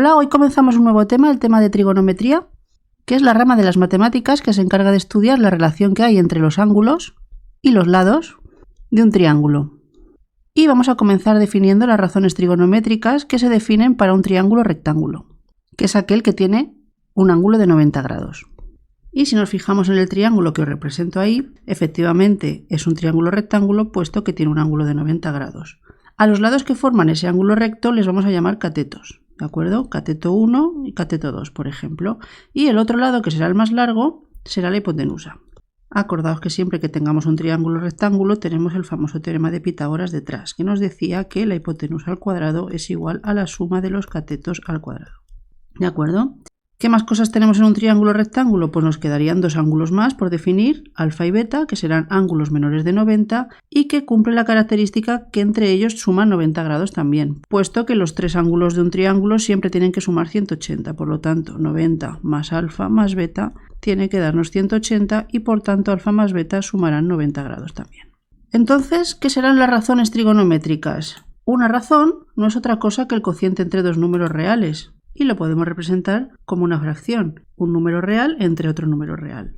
Hola, hoy comenzamos un nuevo tema, el tema de trigonometría, que es la rama de las matemáticas que se encarga de estudiar la relación que hay entre los ángulos y los lados de un triángulo. Y vamos a comenzar definiendo las razones trigonométricas que se definen para un triángulo rectángulo, que es aquel que tiene un ángulo de 90 grados. Y si nos fijamos en el triángulo que os represento ahí, efectivamente es un triángulo rectángulo puesto que tiene un ángulo de 90 grados. A los lados que forman ese ángulo recto les vamos a llamar catetos, ¿de acuerdo? Cateto 1 y cateto 2, por ejemplo. Y el otro lado, que será el más largo, será la hipotenusa. Acordaos que siempre que tengamos un triángulo rectángulo tenemos el famoso teorema de Pitágoras detrás, que nos decía que la hipotenusa al cuadrado es igual a la suma de los catetos al cuadrado. ¿De acuerdo? ¿Qué más cosas tenemos en un triángulo rectángulo? Pues nos quedarían dos ángulos más por definir, alfa y beta, que serán ángulos menores de 90 y que cumplen la característica que entre ellos suman 90 grados también, puesto que los tres ángulos de un triángulo siempre tienen que sumar 180, por lo tanto 90 más alfa más beta tiene que darnos 180 y por tanto alfa más beta sumarán 90 grados también. Entonces, ¿qué serán las razones trigonométricas? Una razón no es otra cosa que el cociente entre dos números reales. Y lo podemos representar como una fracción, un número real entre otro número real.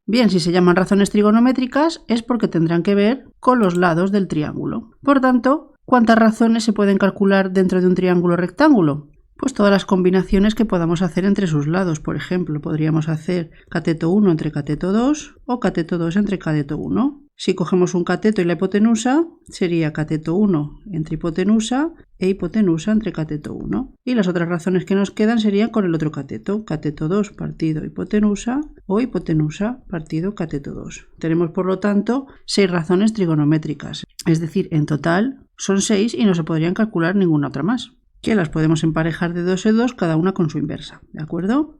Bien, si se llaman razones trigonométricas es porque tendrán que ver con los lados del triángulo. Por tanto, ¿cuántas razones se pueden calcular dentro de un triángulo rectángulo? Pues todas las combinaciones que podamos hacer entre sus lados. Por ejemplo, podríamos hacer cateto 1 entre cateto 2 o cateto 2 entre cateto 1. Si cogemos un cateto y la hipotenusa, sería cateto 1 entre hipotenusa e hipotenusa entre cateto 1. Y las otras razones que nos quedan serían con el otro cateto, cateto 2 partido hipotenusa o hipotenusa partido cateto 2. Tenemos, por lo tanto, 6 razones trigonométricas. Es decir, en total son 6 y no se podrían calcular ninguna otra más, que las podemos emparejar de 2 en 2, cada una con su inversa, ¿de acuerdo?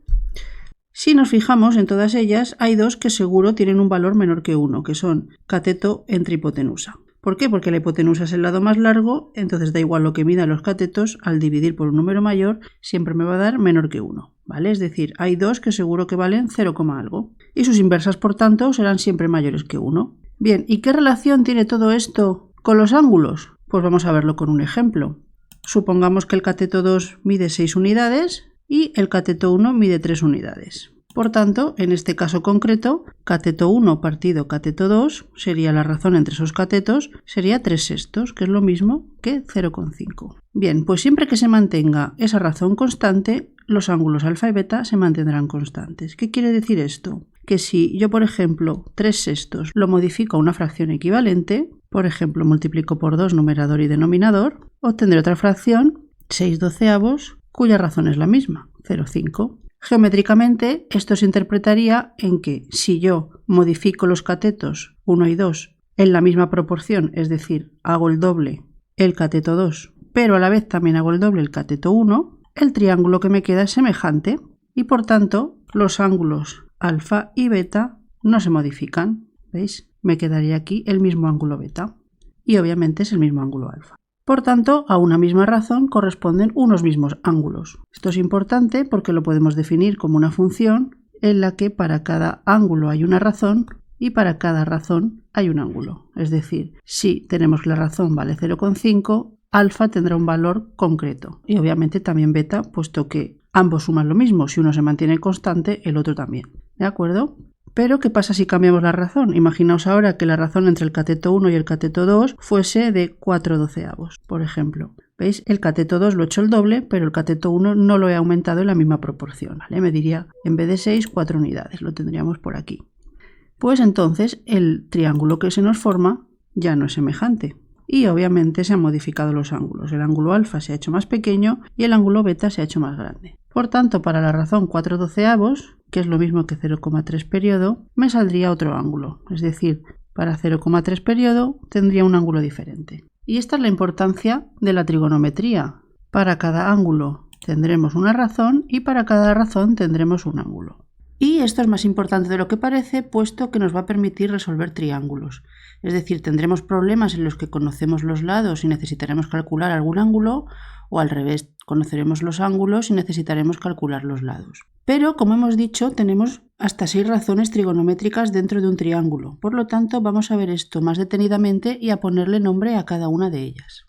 Si nos fijamos en todas ellas, hay dos que seguro tienen un valor menor que 1, que son cateto entre hipotenusa. ¿Por qué? Porque la hipotenusa es el lado más largo, entonces da igual lo que midan los catetos, al dividir por un número mayor siempre me va a dar menor que 1, ¿vale? Es decir, hay dos que seguro que valen 0, algo, y sus inversas, por tanto, serán siempre mayores que 1. Bien, ¿y qué relación tiene todo esto con los ángulos? Pues vamos a verlo con un ejemplo. Supongamos que el cateto 2 mide 6 unidades y el cateto 1 mide 3 unidades. Por tanto, en este caso concreto, cateto 1 partido cateto 2 sería la razón entre esos catetos, sería 3/6, que es lo mismo que 0,5. Bien, pues siempre que se mantenga esa razón constante, los ángulos alfa y beta se mantendrán constantes. ¿Qué quiere decir esto? Que si yo, por ejemplo, 3/6 lo modifico a una fracción equivalente, por ejemplo, multiplico por 2 numerador y denominador, obtendré otra fracción, 6/12, cuya razón es la misma, 0,5. Geométricamente, esto se interpretaría en que si yo modifico los catetos 1 y 2 en la misma proporción, es decir, hago el doble el cateto 2, pero a la vez también hago el doble el cateto 1, el triángulo que me queda es semejante y por tanto los ángulos alfa y beta no se modifican. ¿Veis? Me quedaría aquí el mismo ángulo beta y obviamente es el mismo ángulo alfa. Por tanto, a una misma razón corresponden unos mismos ángulos. Esto es importante porque lo podemos definir como una función en la que para cada ángulo hay una razón y para cada razón hay un ángulo. Es decir, si tenemos que la razón vale 0,5, alfa tendrá un valor concreto y obviamente también beta, puesto que ambos suman lo mismo. Si uno se mantiene constante, el otro también. ¿De acuerdo? Pero, ¿qué pasa si cambiamos la razón? Imaginaos ahora que la razón entre el cateto 1 y el cateto 2 fuese de 4/12, por ejemplo. ¿Veis? El cateto 2 lo he hecho el doble, pero el cateto 1 no lo he aumentado en la misma proporción, ¿vale? Me diría, en vez de 6, 4 unidades. Lo tendríamos por aquí. Pues entonces el triángulo que se nos forma ya no es semejante. Y obviamente se han modificado los ángulos. El ángulo alfa se ha hecho más pequeño y el ángulo beta se ha hecho más grande. Por tanto, para la razón 4/12, que es lo mismo que 0,3 periodo, me saldría otro ángulo. Es decir, para 0,3 periodo tendría un ángulo diferente. Y esta es la importancia de la trigonometría. Para cada ángulo tendremos una razón y para cada razón tendremos un ángulo. Y esto es más importante de lo que parece, puesto que nos va a permitir resolver triángulos. Es decir, tendremos problemas en los que conocemos los lados y necesitaremos calcular algún ángulo, o al revés, conoceremos los ángulos y necesitaremos calcular los lados. Pero, como hemos dicho, tenemos hasta 6 razones trigonométricas dentro de un triángulo. Por lo tanto, vamos a ver esto más detenidamente y a ponerle nombre a cada una de ellas.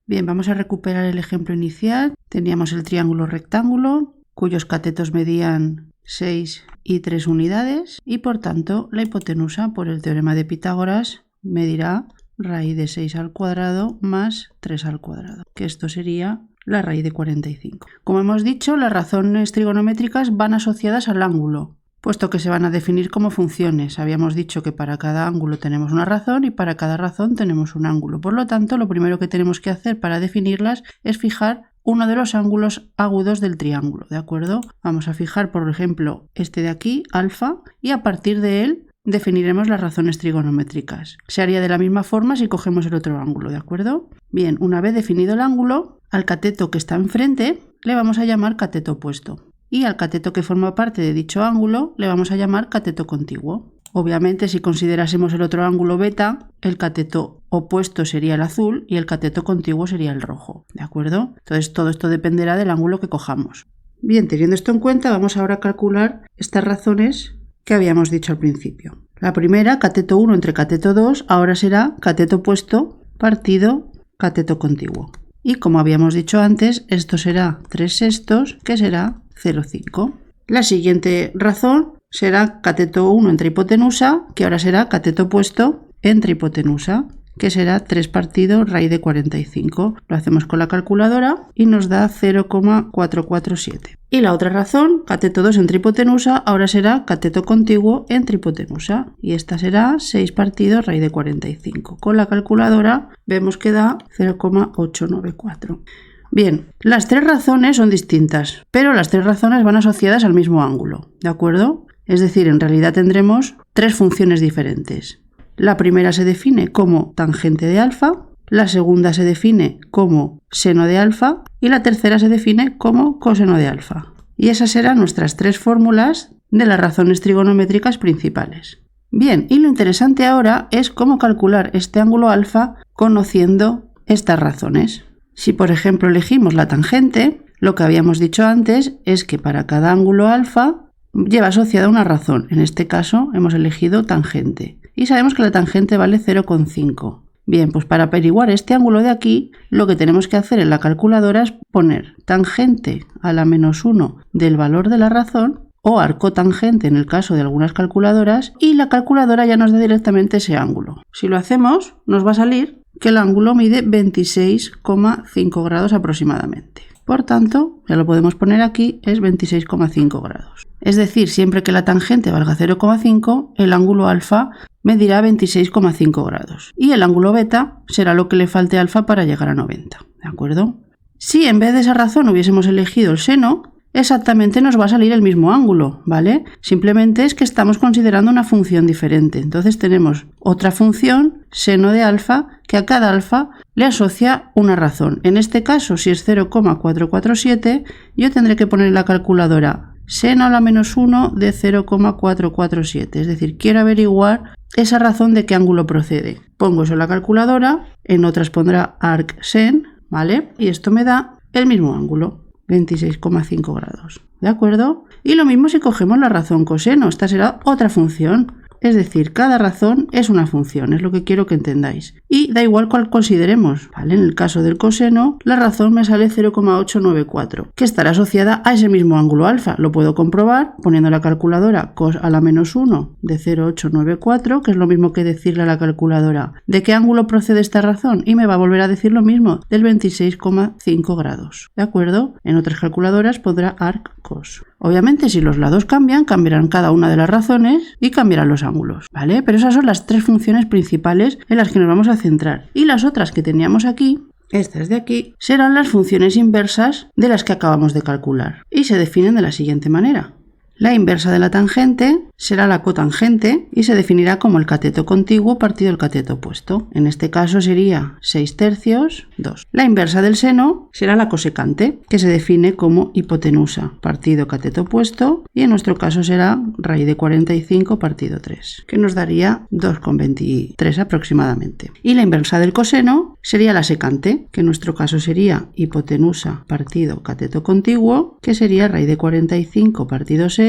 Bien, vamos a recuperar el ejemplo inicial. Teníamos el triángulo rectángulo, cuyos catetos medían 6 y 3 unidades, y por tanto la hipotenusa, por el teorema de Pitágoras, medirá raíz de 6 al cuadrado más 3 al cuadrado, que esto sería la raíz de 45. Como hemos dicho, las razones trigonométricas van asociadas al ángulo, puesto que se van a definir como funciones. Habíamos dicho que para cada ángulo tenemos una razón y para cada razón tenemos un ángulo. Por lo tanto, lo primero que tenemos que hacer para definirlas es fijar uno de los ángulos agudos del triángulo, ¿de acuerdo? Vamos a fijar, por ejemplo, este de aquí, alfa, y a partir de él definiremos las razones trigonométricas. Se haría de la misma forma si cogemos el otro ángulo, ¿de acuerdo? Bien, una vez definido el ángulo, al cateto que está enfrente le vamos a llamar cateto opuesto. Y al cateto que forma parte de dicho ángulo le vamos a llamar cateto contiguo. Obviamente, si considerásemos el otro ángulo beta, el cateto opuesto sería el azul y el cateto contiguo sería el rojo, ¿de acuerdo? Entonces todo esto dependerá del ángulo que cojamos. Bien, teniendo esto en cuenta, vamos ahora a calcular estas razones que habíamos dicho al principio. La primera, cateto 1 entre cateto 2, ahora será cateto opuesto partido cateto contiguo. Y como habíamos dicho antes, esto será 3/6, que será 0,5. La siguiente razón será cateto 1 entre hipotenusa, que ahora será cateto opuesto entre hipotenusa, que será 3 partido raíz de 45. Lo hacemos con la calculadora y nos da 0,447. Y la otra razón, cateto 2 entre hipotenusa, ahora será cateto contiguo entre hipotenusa. Y esta será 6 partido raíz de 45. Con la calculadora vemos que da 0,894. Bien, las tres razones son distintas, pero las tres razones van asociadas al mismo ángulo, ¿de acuerdo? Es decir, en realidad tendremos tres funciones diferentes. La primera se define como tangente de alfa, la segunda se define como seno de alfa y la tercera se define como coseno de alfa. Y esas serán nuestras tres fórmulas de las razones trigonométricas principales. Bien, y lo interesante ahora es cómo calcular este ángulo alfa conociendo estas razones. Si por ejemplo elegimos la tangente, lo que habíamos dicho antes es que para cada ángulo alfa lleva asociada una razón. En este caso hemos elegido tangente. Y sabemos que la tangente vale 0,5. Bien, pues para averiguar este ángulo de aquí, lo que tenemos que hacer en la calculadora es poner tangente a la menos 1 del valor de la razón, o arcotangente en el caso de algunas calculadoras, y la calculadora ya nos da directamente ese ángulo. Si lo hacemos, nos va a salir que el ángulo mide 26,5 grados aproximadamente. Por tanto, ya lo podemos poner aquí, es 26,5 grados. Es decir, siempre que la tangente valga 0,5, el ángulo alfa medirá 26,5 grados. Y el ángulo beta será lo que le falte a alfa para llegar a 90. ¿De acuerdo? Si en vez de esa razón hubiésemos elegido el seno, exactamente nos va a salir el mismo ángulo, ¿vale? Simplemente es que estamos considerando una función diferente. Entonces tenemos otra función, seno de alfa, que a cada alfa le asocia una razón. En este caso, si es 0,447, yo tendré que poner en la calculadora seno a la menos 1 de 0,447. Es decir, quiero averiguar esa razón de qué ángulo procede. Pongo eso en la calculadora, en otras pondrá arcsen, ¿vale? Y esto me da el mismo ángulo. 26,5 grados, ¿de acuerdo? Y lo mismo si cogemos la razón coseno, esta será otra función, es decir, cada razón es una función, es lo que quiero que entendáis. Y da igual cuál consideremos, ¿vale? En el caso del coseno, la razón me sale 0,894, que estará asociada a ese mismo ángulo alfa. Lo puedo comprobar poniendo la calculadora cos a la menos 1 de 0,894, que es lo mismo que decirle a la calculadora de qué ángulo procede esta razón, y me va a volver a decir lo mismo, del 26,5 grados, ¿de acuerdo? En otras calculadoras pondrá arc cos. Obviamente, si los lados cambian, cambiarán cada una de las razones y cambiarán los ángulos, ¿vale? Pero esas son las tres funciones principales en las que nos vamos a centrar. Y las otras que teníamos aquí, estas de aquí, serán las funciones inversas de las que acabamos de calcular. Y se definen de la siguiente manera. La inversa de la tangente será la cotangente y se definirá como el cateto contiguo partido el cateto opuesto. En este caso sería 6/3, 2. La inversa del seno será la cosecante, que se define como hipotenusa partido cateto opuesto, y en nuestro caso será raíz de 45 partido 3, que nos daría 2,23 aproximadamente. Y la inversa del coseno sería la secante, que en nuestro caso sería hipotenusa partido cateto contiguo, que sería raíz de 45 partido 6,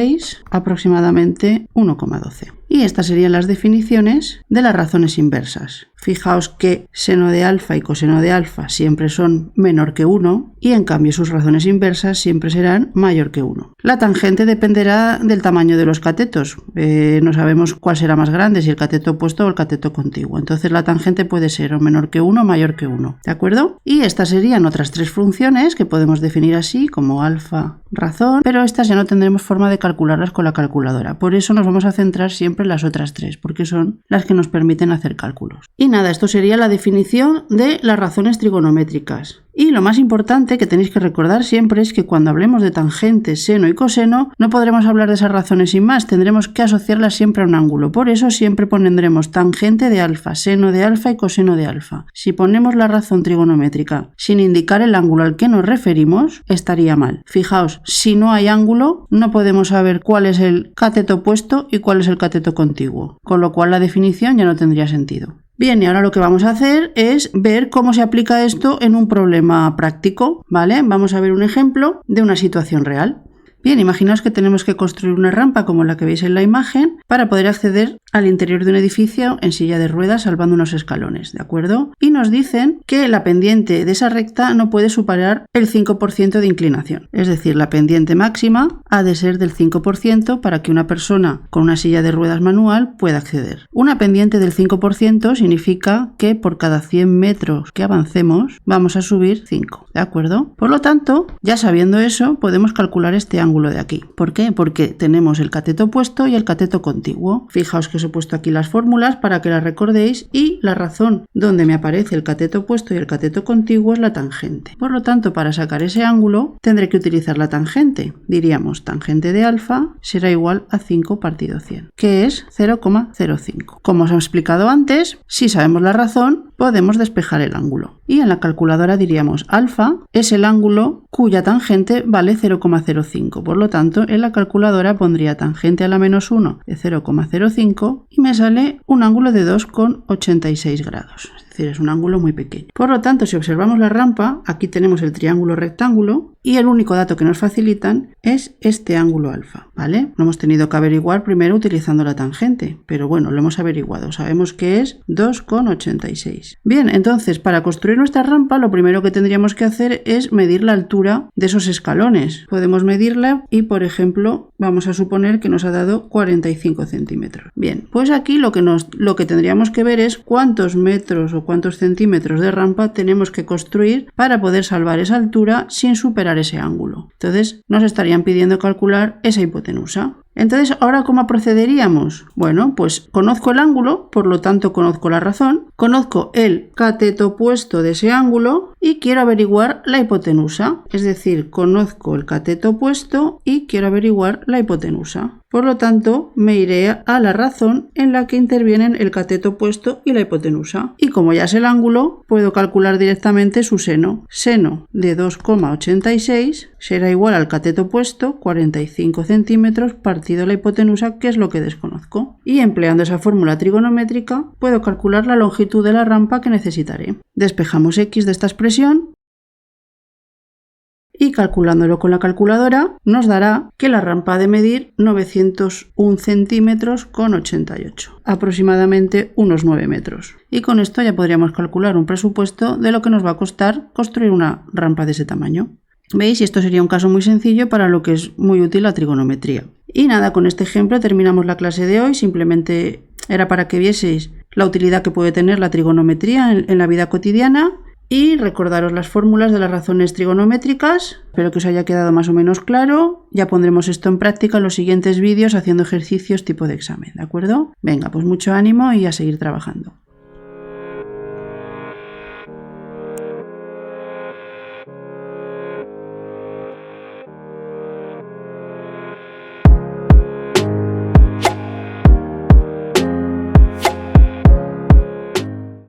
aproximadamente 1,12. Y estas serían las definiciones de las razones inversas. Fijaos que seno de alfa y coseno de alfa siempre son menor que 1 y en cambio sus razones inversas siempre serán mayor que 1. La tangente dependerá del tamaño de los catetos. No sabemos cuál será más grande, si el cateto opuesto o el cateto contiguo. Entonces la tangente puede ser o menor que 1 o mayor que 1. ¿De acuerdo? Y estas serían otras tres funciones que podemos definir así como alfa, razón, pero estas ya no tendremos forma de calcularlas con la calculadora. Por eso nos vamos a centrar siempre en las otras tres, porque son las que nos permiten hacer cálculos. Y nada, esto sería la definición de las razones trigonométricas. Y lo más importante que tenéis que recordar siempre es que cuando hablemos de tangente, seno y coseno, no podremos hablar de esas razones sin más, tendremos que asociarlas siempre a un ángulo. Por eso siempre pondremos tangente de alfa, seno de alfa y coseno de alfa. Si ponemos la razón trigonométrica sin indicar el ángulo al que nos referimos, estaría mal. Fijaos, si no hay ángulo, no podemos saber cuál es el cateto opuesto y cuál es el cateto contiguo, con lo cual la definición ya no tendría sentido. Bien, y ahora lo que vamos a hacer es ver cómo se aplica esto en un problema práctico, ¿vale? Vamos a ver un ejemplo de una situación real. Bien, imaginaos que tenemos que construir una rampa como la que veis en la imagen para poder acceder al interior de un edificio en silla de ruedas salvando unos escalones, ¿de acuerdo? Y nos dicen que la pendiente de esa recta no puede superar el 5% de inclinación. Es decir, la pendiente máxima ha de ser del 5% para que una persona con una silla de ruedas manual pueda acceder. Una pendiente del 5% significa que por cada 100 metros que avancemos vamos a subir 5, ¿de acuerdo? Por lo tanto, ya sabiendo eso, podemos calcular este ángulo de aquí. ¿Por qué? Porque tenemos el cateto opuesto y el cateto contiguo. Fijaos que os he puesto aquí las fórmulas para que las recordéis y la razón donde me aparece el cateto opuesto y el cateto contiguo es la tangente. Por lo tanto, para sacar ese ángulo tendré que utilizar la tangente. Diríamos tangente de alfa será igual a 5 partido 100, que es 0,05. Como os he explicado antes, si sabemos la razón, podemos despejar el ángulo. Y en la calculadora diríamos alfa es el ángulo cuya tangente vale 0,05. Por lo tanto, en la calculadora pondría tangente a la menos 1 de 0,05 y me sale un ángulo de 2,86 grados. Es decir, es un ángulo muy pequeño. Por lo tanto, si observamos la rampa, aquí tenemos el triángulo rectángulo y el único dato que nos facilitan es este ángulo alfa, ¿vale? Lo hemos tenido que averiguar primero utilizando la tangente, pero bueno, lo hemos averiguado. Sabemos que es 2,86. Bien, entonces, para construir nuestra rampa, lo primero que tendríamos que hacer es medir la altura de esos escalones. Podemos medirla y, por ejemplo, vamos a suponer que nos ha dado 45 centímetros. Bien, pues aquí lo que tendríamos que ver es cuántos metros o cuántos centímetros de rampa tenemos que construir para poder salvar esa altura sin superar ese ángulo. Entonces nos estarían pidiendo calcular esa hipotenusa. Entonces, ¿ahora cómo procederíamos? Bueno, pues conozco el ángulo, por lo tanto conozco la razón, conozco el cateto opuesto de ese ángulo y quiero averiguar la hipotenusa. Es decir, conozco el cateto opuesto y quiero averiguar la hipotenusa. Por lo tanto, me iré a la razón en la que intervienen el cateto opuesto y la hipotenusa. Y como ya es el ángulo, puedo calcular directamente su seno. Seno de 2,86 será igual al cateto opuesto, 45 centímetros, partido la hipotenusa, que es lo que desconozco. Y empleando esa fórmula trigonométrica, puedo calcular la longitud de la rampa que necesitaré. Despejamos x de esta expresión y calculándolo con la calculadora nos dará que la rampa ha de medir 901 centímetros con 88, aproximadamente unos 9 metros. Y con esto ya podríamos calcular un presupuesto de lo que nos va a costar construir una rampa de ese tamaño. ¿Veis? Y esto sería un caso muy sencillo para lo que es muy útil la trigonometría. Y nada, con este ejemplo terminamos la clase de hoy. Simplemente era para que vieseis la utilidad que puede tener la trigonometría en la vida cotidiana. Y recordaros las fórmulas de las razones trigonométricas. Espero que os haya quedado más o menos claro. Ya pondremos esto en práctica en los siguientes vídeos haciendo ejercicios tipo de examen, ¿de acuerdo? Venga, pues mucho ánimo y a seguir trabajando.